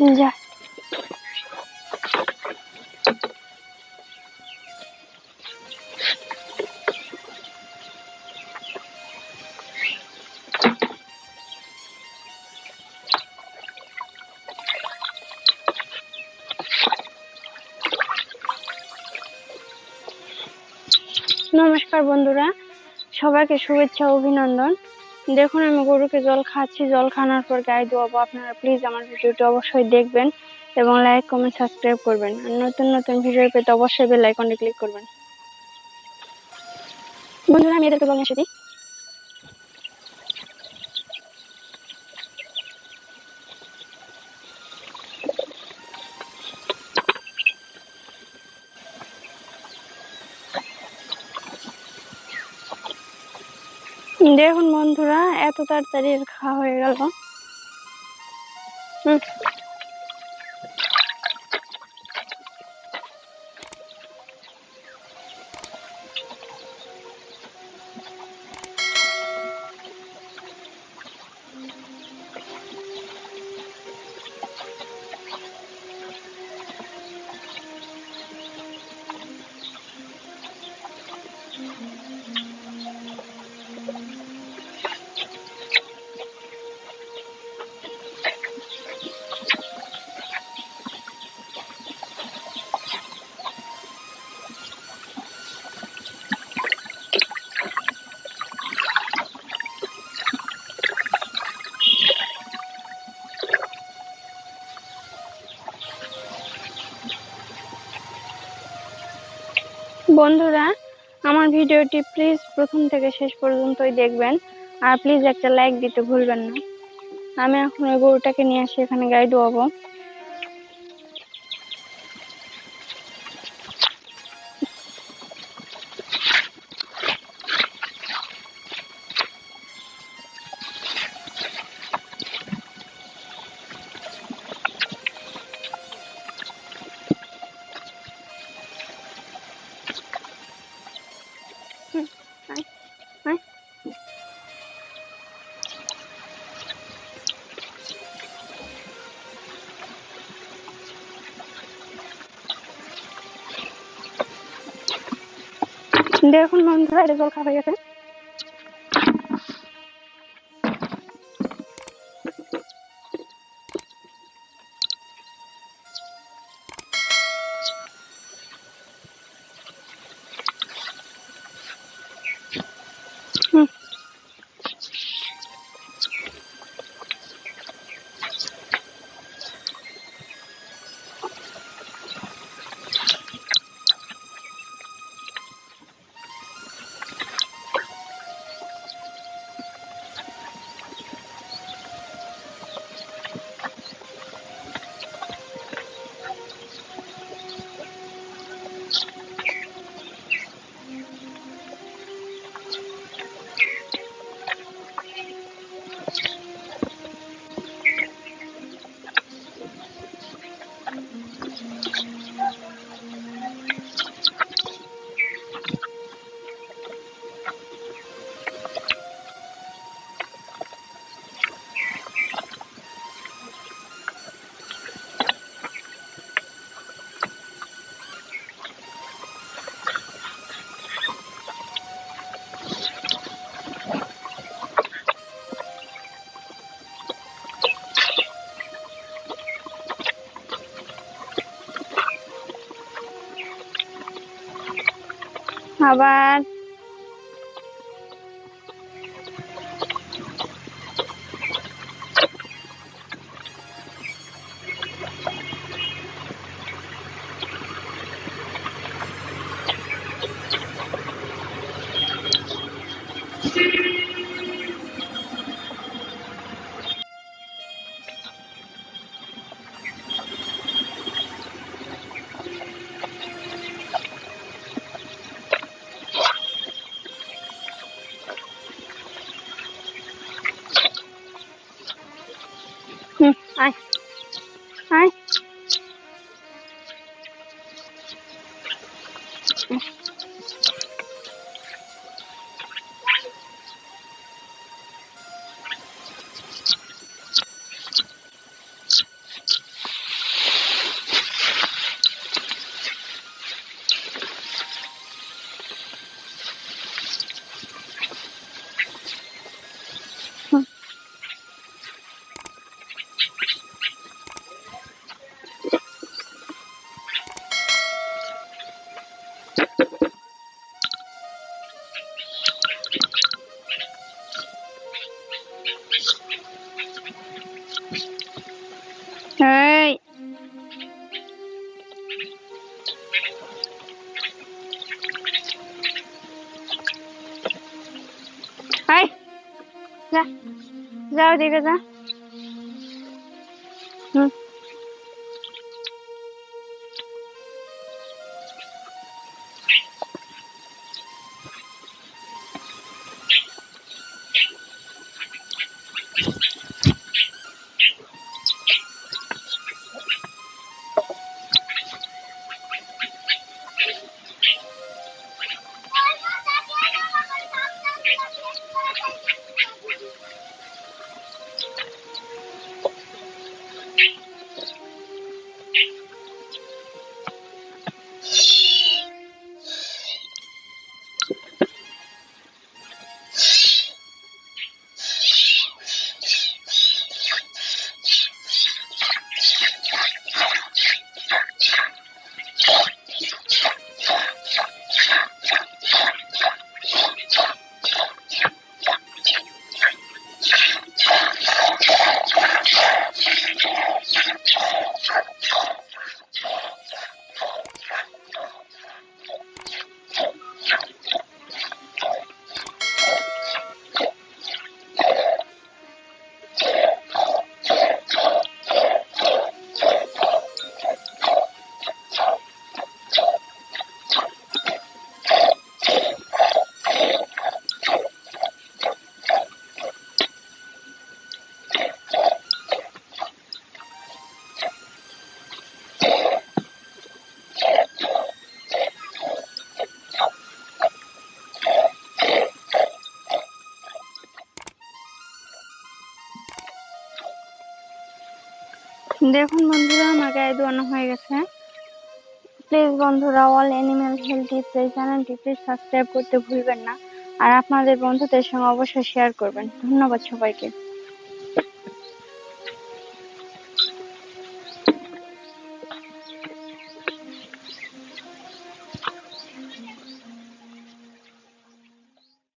যা নমস্কার বন্ধুরা, সবাইকে শুভেচ্ছা ও অভিনন্দন। দেখুন আমি গরুকে জল খাচ্ছি। জল খাওয়ানোর পর গায়ে ধোয়াবো। আপনারা প্লিজ আমার ভিডিওটি অবশ্যই দেখবেন এবং লাইক কমেন্ট সাবস্ক্রাইব করবেন। আর নতুন নতুন ভিডিও পেতে অবশ্যই বেল আইকনে ক্লিক করবেন। বন্ধুরা আমি এদেরকে জল নিয়ে এসেছি। দেখুন বন্ধুরা, এত তাড়াতাড়ি খাওয়া হয়ে গেল। বন্ধুরা আমার ভিডিওটি প্লিজ প্রথম থেকে শেষ পর্যন্তই দেখবেন, আর প্লিজ একটা লাইক দিতে ভুলবেন না। আমি এখন ওই গরুটাকে নিয়ে আসি, এখানে গায়ে ধোয়াবো। দেখুন বন্ধুরা, এটা জল খাওয়া হয়ে গেছে। আবার আয় আয়। যা, যাও দিকে যা। হুম। দেখুন বন্ধুরা, আমার গায়ে ধোয়ানো হয়ে গেছে। প্লিজ বন্ধুরা, অল অ্যানিমেল হেলথ টিপস এই চ্যানেলটি প্লিজ সাবস্ক্রাইব করতে ভুলবেন না, আর আপনাদের বন্ধুদের সঙ্গে অবশ্যই শেয়ার করবেন। ধন্যবাদ সবাইকে।